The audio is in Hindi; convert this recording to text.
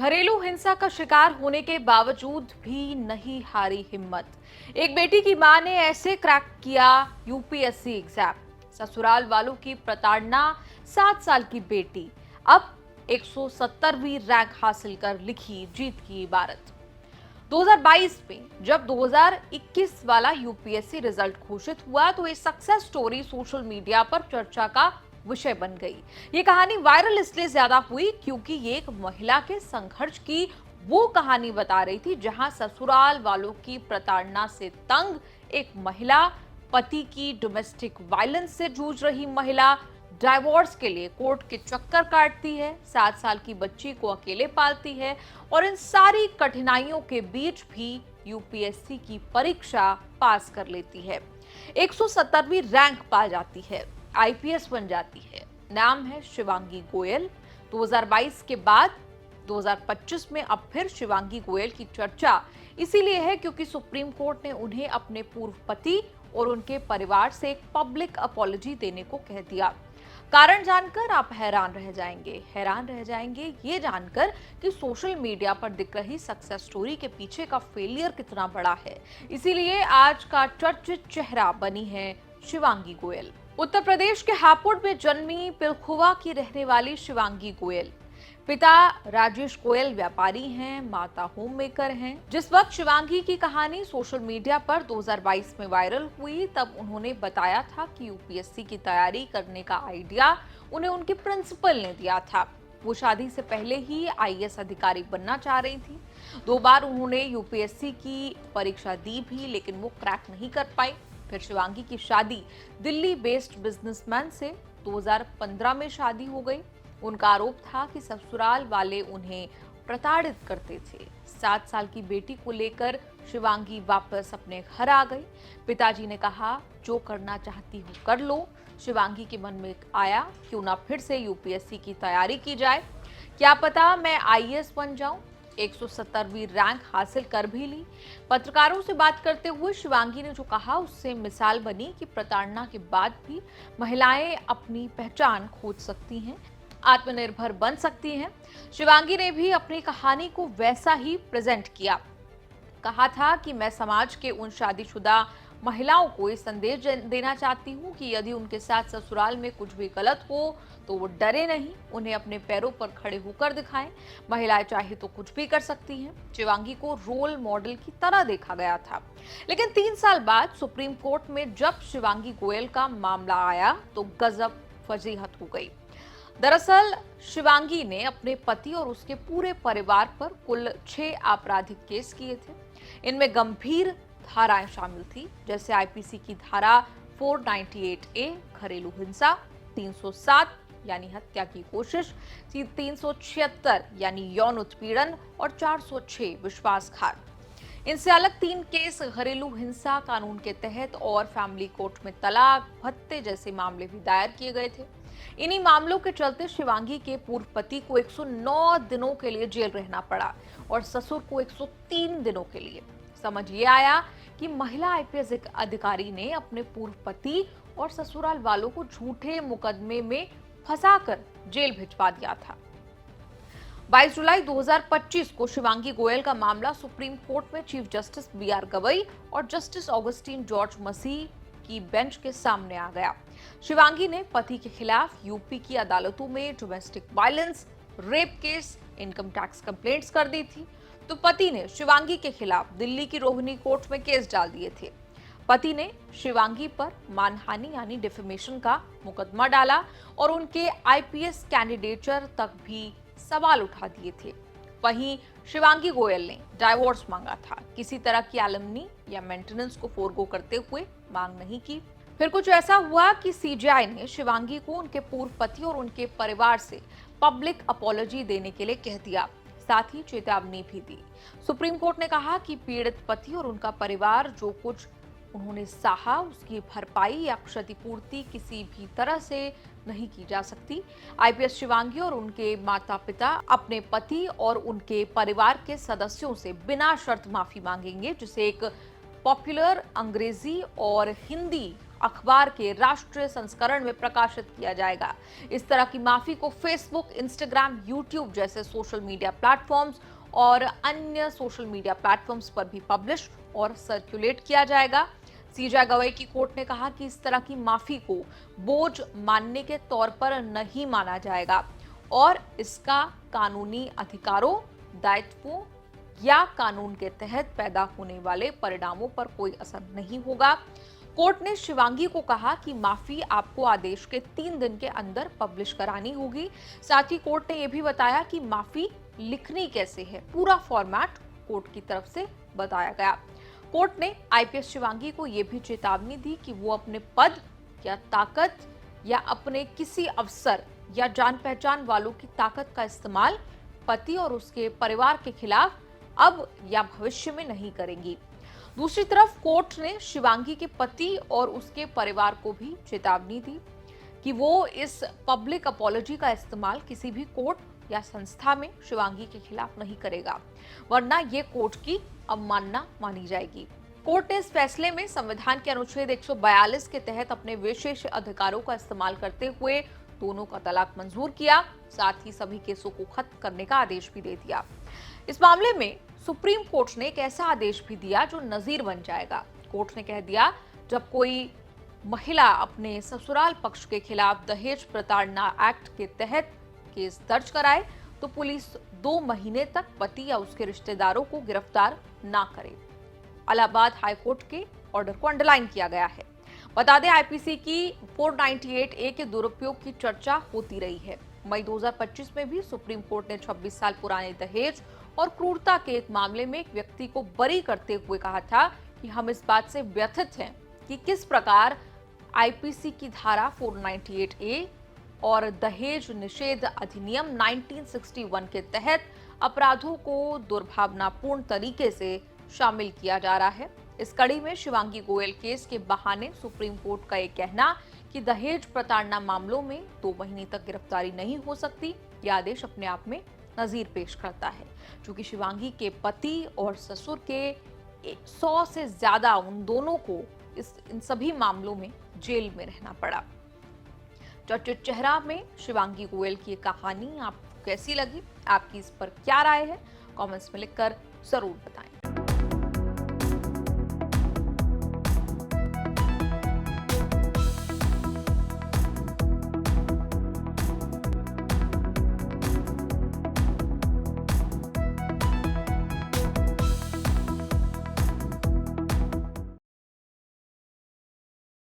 घरेलू हिंसा का शिकार होने के बावजूद भी नहीं हारी हिम्मत। एक बेटी की मां ने ऐसे क्रैक किया यूपीएससी एग्जाम। ससुराल वालों की प्रताड़ना। 7 साल की बेटी अब 170वीं रैंक हासिल कर लिखी जीत की इबारत। 2022 में जब 2021 वाला यूपीएससी रिजल्ट घोषित हुआ तो ये सक्सेस स्टोरी सोशल मीडिया पर चर्चा का विषय बन गई। ये कहानी वायरल इसलिए ज्यादा हुई क्योंकि ये एक महिला के संघर्ष की वो कहानी बता रही थी जहां ससुराल वालों की प्रताड़ना से तंग एक महिला, पति की डोमेस्टिक वायलेंस से जूझ रही महिला, डाइवोर्स के लिए कोर्ट के चक्कर काटती है, 7 साल की बच्ची को अकेले पालती है और इन सारी कठिनाइयों के बीच भी यूपीएससी की परीक्षा पास कर लेती है। 170वीं रैंक पा जाती है, आईपीएस बन जाती है। नाम है शिवांगी गोयल। 2022 के बाद 2025 में अब फिर शिवांगी गोयल की चर्चा इसीलिए है क्योंकि सुप्रीम कोर्ट ने उन्हें अपने पूर्व पति और उनके परिवार से एक पब्लिक अपॉलजी देने को कह दिया। कारण जानकर आप हैरान रह जाएंगे ये जानकर कि सोशल मीडिया पर दिख रही सक्सेस स्टोरी के पीछे का फेलियर कितना बड़ा है। इसीलिए आज का चर्चित चेहरा बनी है शिवांगी गोयल। उत्तर प्रदेश के हापुड़ में जन्मी पिलखुवा की रहने वाली शिवांगी गोयल। पिता राजेश गोयल व्यापारी हैं, माता होम मेकर हैं। जिस वक्त शिवांगी की कहानी सोशल मीडिया पर 2022 में वायरल हुई तब उन्होंने बताया था कि यूपीएससी की तैयारी करने का आइडिया उन्हें उनके प्रिंसिपल ने दिया था। वो शादी से पहले ही आईएएस अधिकारी बनना चाह रही थी। 2 बार उन्होंने यूपीएससी की परीक्षा दी भी लेकिन वो क्रैक नहीं कर पाई। फिर शिवांगी की शादी दिल्ली बेस्ड बिजनेसमैन से 2015 में शादी हो गई। उनका आरोप था कि ससुराल वाले उन्हें प्रताड़ित करते थे। 7 साल की बेटी को लेकर शिवांगी वापस अपने घर आ गई। पिताजी ने कहा जो करना चाहती हो कर लो। शिवांगी के मन में आया क्यों ना फिर से यूपीएससी की तैयारी की जाए, क्या पता मैं आईएएस बन जाऊं। 170वीं रैंक हासिल कर भी ली। पत्रकारों से बात करते हुए शिवांगी ने जो कहा उससे मिसाल बनी कि प्रताड़ना के बाद भी महिलाएं अपनी पहचान खोज सकती हैं, आत्मनिर्भर बन सकती हैं। शिवांगी ने भी अपनी कहानी को वैसा ही प्रेजेंट किया। कहा था कि मैं समाज के उन शादीशुदा महिलाओं को ये संदेश देना चाहती हूँ कि यदि उनके साथ ससुराल में कुछ भी गलत हो तो वो डरे नहीं, उन्हें अपने पैरों पर खड़े होकर दिखाएं। महिलाएं चाहे तो कुछ भी कर सकती हैं। शिवांगी को रोल मॉडल की तरह देखा गया था। लेकिन 3 साल बाद सुप्रीम कोर्ट में जब शिवांगी गोयल का मामला आया तो गजब फजीहत हो गई। दरअसल शिवांगी ने अपने पति और उसके पूरे परिवार पर कुल 6 आपराधिक केस किए थे। इनमें गंभीर धाराएं शामिल थी, जैसे आईपीसी की धारा 498A घरेलू हिंसा, 307 यानी हत्या की कोशिश, 376 यानी यौन उत्पीड़न और 406 विश्वासघात। इनसे अलग 3 केस घरेलू हिंसा कानून के तहत और फैमिली कोर्ट में तलाक, भत्ते जैसे मामले भी दायर किए गए थे। इन्हीं मामलों के चलते शिवांगी के पूर्व पति को 109 दिनों के लिए जेल रहना पड़ा और ससुर को 103 दिनों के लिए। समझ ये आया कि महिला आईपीएस अधिकारी ने अपने पूर्व पति और ससुराल वालों को झूठे मुकदमे में फंसाकर जेल भिजवा दिया था। 22 जुलाई 2025 को शिवांगी गोयल का मामला सुप्रीम कोर्ट में चीफ जस्टिस बीआर गवई और जस्टिस ऑगस्टीन जॉर्ज मसीह की बेंच के सामने आ गया। शिवांगी ने पति के खिलाफ यूपी की अदालतों में domestic violence, rape case, income tax complaints कर दी थी, तो पति ने शिवांगी के खिलाफ दिल्ली की रोहिणी कोर्ट में केस डाल दिए थे। पति ने शिवांगी पर मानहानि यानी डिफेमेशन का मुकदमा डाला और उनके आईपीएस कैंडिडेचर तक भी सवाल उठा दिए थे। वहीं शिवांगी गोयल ने डाइवोर्स मांगा था, किसी तरह की एलिमनी या मेंटेनेंस को फोरगो करते हुए मांग नहीं की। फिर कुछ ऐसा हुआ कि सीजेआई ने शिवांगी को उनके पूर्व पति और उनके परिवार से पब्लिक अपॉलजी देने के लिए कह दिया, साथ ही चेतावनी भी दी। सुप्रीम कोर्ट ने कहा कि पीड़ित पति और उनका परिवार जो कुछ उन्होंने सहा उसकी भरपाई या क्षतिपूर्ति किसी भी तरह से नहीं की जा सकती। आईपीएस शिवांगी और उनके माता पिता अपने पति और उनके परिवार के सदस्यों से बिना शर्त माफी मांगेंगे, जिसे एक पॉपुलर अंग्रेजी और हिंदी अखबार के राष्ट्रीय संस्करण में प्रकाशित किया जाएगा। इस तरह की माफी को फेसबुक, इंस्टाग्राम, यूट्यूब जैसे सोशल मीडिया प्लेटफॉर्म्स और अन्य सोशल मीडिया प्लेटफॉर्म्स पर भी पब्लिश और सर्कुलेट किया जाएगा। सीजे गवई की कोर्ट ने कहा कि इस तरह की माफी को बोझ मानने के तौर पर नहीं माना जाएगा और इसका कानूनी अधिकारों, दायित्वों या कानून के तहत पैदा होने वाले परिणामों पर कोई असर नहीं होगा। कोर्ट ने शिवांगी को कहा कि माफी आपको आदेश के 3 दिन के अंदर पब्लिश करानी होगी। साथ ही कोर्ट ने यह भी बताया कि माफी लिखनी कैसे है, पूरा फॉर्मेट कोर्ट की तरफ से बताया गया। कोर्ट ने आईपीएस शिवांगी को यह भी चेतावनी दी कि वो अपने पद या ताकत या अपने किसी अफसर या जान पहचान वालों की ताकत का इस्तेमाल पति और उसके परिवार के खिलाफ अब या भविष्य में नहीं करेंगी। दूसरी तरफ कोर्ट ने शिवांगी के पति और उसके परिवार को भी चेतावनी दी कि वो इस पब्लिक अपॉलॉजी का इस्तेमाल किसी भी कोर्ट या संस्था में शिवांगी के खिलाफ नहीं करेगा, वरना ये कोर्ट की अवमानना मानी जाएगी। कोर्ट ने इस फैसले में संविधान के अनुच्छेद 142 के तहत अपने विशेष अधिकारों का इस्तेमाल करते हुए दोनों का तलाक मंजूर किया, साथ ही सभी केसों को खत्म करने का आदेश भी दे दिया। इस मामले में सुप्रीम कोर्ट ने एक ऐसा आदेश भी दिया जो नजीर बन जाएगा। कोर्ट ने कह दिया, जब कोई महिला अपने ससुराल पक्ष के खिलाफ दहेज प्रताड़ना एक्ट के तहत केस दर्ज कराए तो पुलिस 2 महीने तक पति या उसके रिश्तेदारों को गिरफ्तार ना करे। इलाहाबाद हाईकोर्ट के ऑर्डर को अंडरलाइन किया गया है। बता दें, आईपीसी की 498A के दुरुपयोग की चर्चा होती रही है। मई 2025 में भी सुप्रीम कोर्ट ने 26 साल पुराने दहेज और क्रूरता के एक मामले में एक व्यक्ति को बरी करते हुए कहा था कि हम इस बात से व्यथित हैं कि किस प्रकार आईपीसी की धारा 498A और दहेज निषेध अधिनियम 1961 के तहत अपराधों को दुर्भावनापूर्ण तरीके से शामिल किया जा रहा है। इस कड़ी में शिवांगी गोयल केस के बहाने सुप्रीम कोर्ट का यह कहना कि दहेज प्रताड़ना मामलों में 2 महीने तक गिरफ्तारी नहीं हो सकती, यह आदेश अपने आप में नजीर पेश करता है, क्योंकि शिवांगी के पति और ससुर के 100 से ज्यादा उन दोनों को इन सभी मामलों में जेल में रहना पड़ा। चर्चित चेहरा में शिवांगी गोयल की कहानी आपको कैसी लगी? आपकी इस पर क्या राय है? कमेंट्स में लिखकर जरूर बताएं।